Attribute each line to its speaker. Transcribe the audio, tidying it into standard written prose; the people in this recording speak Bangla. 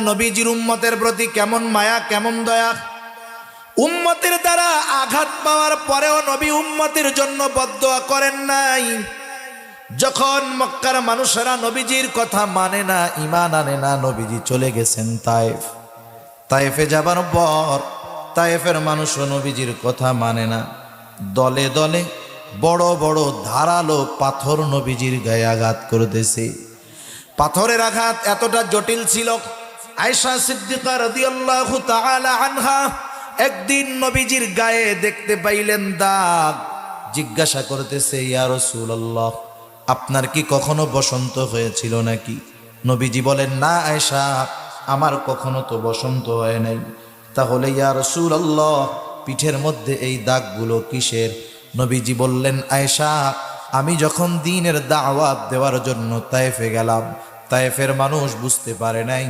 Speaker 1: নবীজির উম্মতের প্রতি কেমন মায়া কেমন দয়া। উম্মতের দ্বারা আঘাত পাওয়ার পরেও নবী উম্মতের জন্য বদদোয়া করেন নাই। যখন মক্কার মানুষেরা নবীজির কথা মানে না, ঈমান আনে না, নবীজি চলে গেছেন তায়েফ। তায়েফে যাবার পর তায়েফের মানুষও নবীজির কথা মানে না। দলে দলে বড় বড় ধারালো পাথর নবীজির গায়ে আঘাত করতেছে। পাথরের আঘাত এতটা জটিল ছিল, আয়েশা সিদ্দিকা রাদিয়াল্লাহু তাআলা আনহা একদিন নবীজির গায়ে দেখতে পাইলেন দাগ। জিজ্ঞাসা করতেছে, ইয়া রাসূলুল্লাহ, আপনার কি কখনো বসন্ত হয়েছিল নাকি? নবীজি বলেন, না আয়েশা, আমার কখনো তো বসন্ত হয় নাই। তাহলে ইয়া রাসূলুল্লাহ, পিঠের মধ্যে এই দাগগুলো কিসের? নবীজি বললেন, আয়েশা, আমি যখন দ্বীনের দাওয়াত দেওয়ার জন্য তায়েফে গেলাম, তায়েফের মানুষ বুঝতে পারে নাই